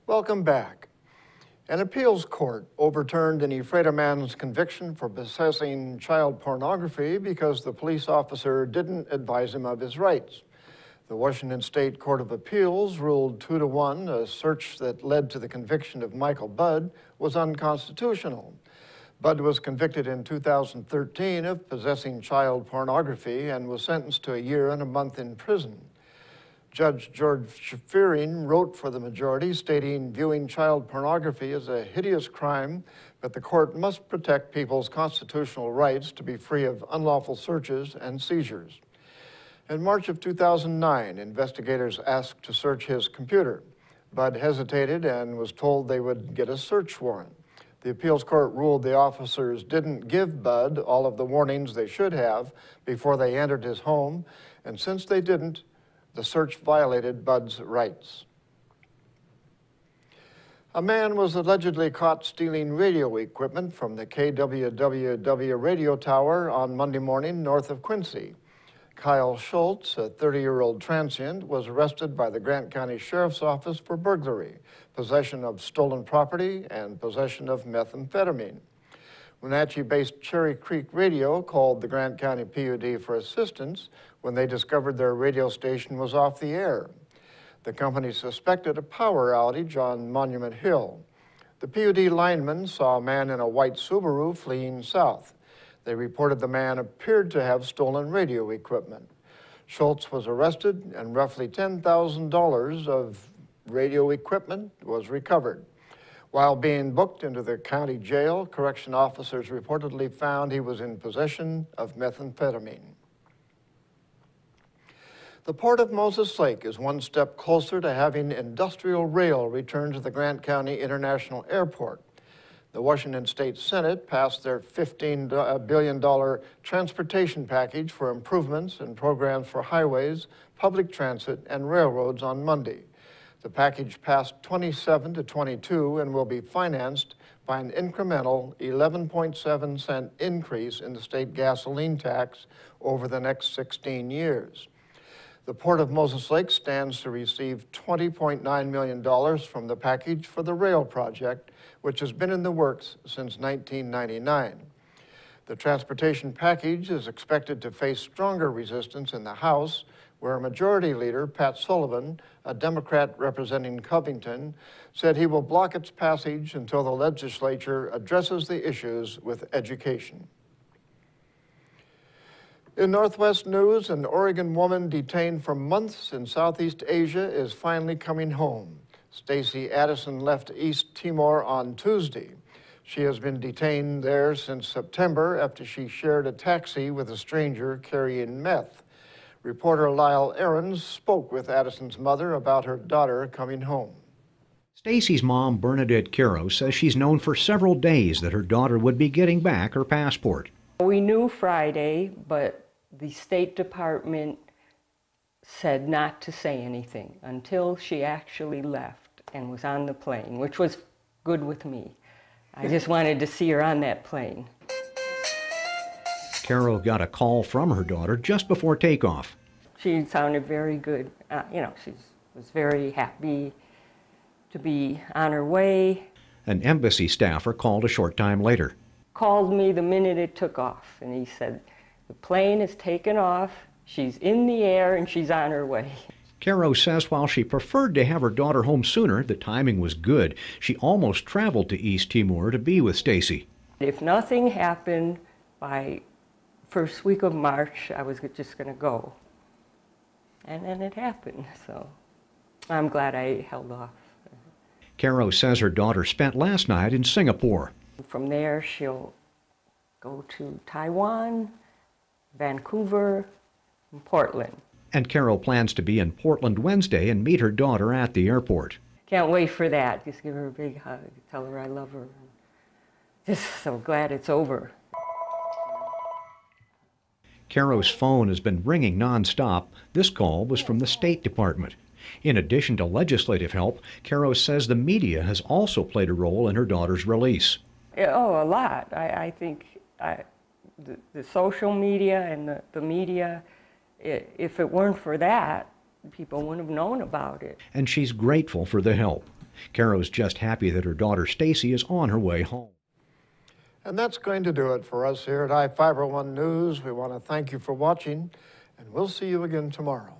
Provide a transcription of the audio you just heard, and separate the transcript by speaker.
Speaker 1: Welcome back. An appeals court overturned an Ephrata man's conviction for possessing child pornography because the police officer didn't advise him of his rights. The Washington State Court of Appeals ruled 2-1 a search that led to the conviction of Michael Budd was unconstitutional. Budd was convicted in 2013 of possessing child pornography and was sentenced to 1 year and a month in prison. Judge George Fearing wrote for the majority, stating, viewing child pornography is a hideous crime, but the court must protect people's constitutional rights to be free of unlawful searches and seizures. In March of 2009, investigators asked to search his computer. Budd hesitated and was told they would get a search warrant. The appeals court ruled the officers didn't give Budd all of the warnings they should have before they entered his home, and since they didn't, the search violated Budd's rights. A man was allegedly caught stealing radio equipment from the KWWW radio tower on Monday morning north of Quincy. Kyle Schultz, a 30-year-old transient, was arrested by the Grant County Sheriff's Office for burglary, possession of stolen property, and possession of methamphetamine. Wenatchee-based Cherry Creek Radio called the Grant County PUD for assistance when they discovered their radio station was off the air. The company suspected a power outage on Monument Hill. The PUD linemen saw a man in a white Subaru fleeing south. They reported the man appeared to have stolen radio equipment. Schultz was arrested and roughly $10,000 of radio equipment was recovered. While being booked into the county jail, correction officers reportedly found he was in possession of methamphetamine. The Port of Moses Lake is one step closer to having industrial rail return to the Grant County International Airport. The Washington State Senate passed their $15 billion transportation package for improvements and programs for highways, public transit, and railroads on Monday. The package passed 27-22 and will be financed by an incremental 11.7-cent increase in the state gasoline tax over the next 16 years. The Port of Moses Lake stands to receive $20.9 million from the package for the rail project, which has been in the works since 1999. The transportation package is expected to face stronger resistance in the House, where Majority Leader Pat Sullivan, a Democrat representing Covington, said he will block its passage until the legislature addresses the issues with education. In Northwest news, an Oregon woman detained for months in Southeast Asia is finally coming home. Stacy Addison left East Timor on Tuesday. She has been detained there since September after she shared a taxi with a stranger carrying meth. Reporter Lyle Ahrens spoke with Addison's mother about her daughter coming home.
Speaker 2: Stacy's mom, Bernadette Caro, says she's known for several days that her daughter would be getting back her passport.
Speaker 3: We knew Friday, but the State Department said not to say anything until she actually left and was on the plane, which was good with me. I just wanted to see her on that plane.
Speaker 2: Carol got a call from her daughter just before takeoff.
Speaker 3: She sounded very good. She was very happy to be on her way.
Speaker 2: An embassy staffer called a short time later.
Speaker 3: Called me the minute it took off, and he said, the plane is taken off, she's in the air, and she's on her way.
Speaker 2: Caro says while she preferred to have her daughter home sooner, the timing was good. She almost traveled to East Timor to be with Stacy.
Speaker 3: If nothing happened by first week of March, I was just going to go. And then it happened, so I'm glad I held off.
Speaker 2: Caro says her daughter spent last night in Singapore.
Speaker 3: From there, she'll go to Taiwan, Vancouver, and Portland.
Speaker 2: And Carol plans to be in Portland Wednesday and meet her daughter at the airport.
Speaker 3: Can't wait for that. Just give her a big hug, tell her I love her. Just so glad it's over.
Speaker 2: Caro's phone has been ringing nonstop. This call was from the State Department. In addition to legislative help, Caro says the media has also played a role in her daughter's release.
Speaker 3: Oh, a lot. I think the social media and the media, if it weren't for that, people wouldn't have known about it.
Speaker 2: And she's grateful for the help. Caro's just happy that her daughter Stacy is on her way home.
Speaker 1: And that's going to do it for us here at iFIBER 1 News. We want to thank you for watching, and we'll see you again tomorrow.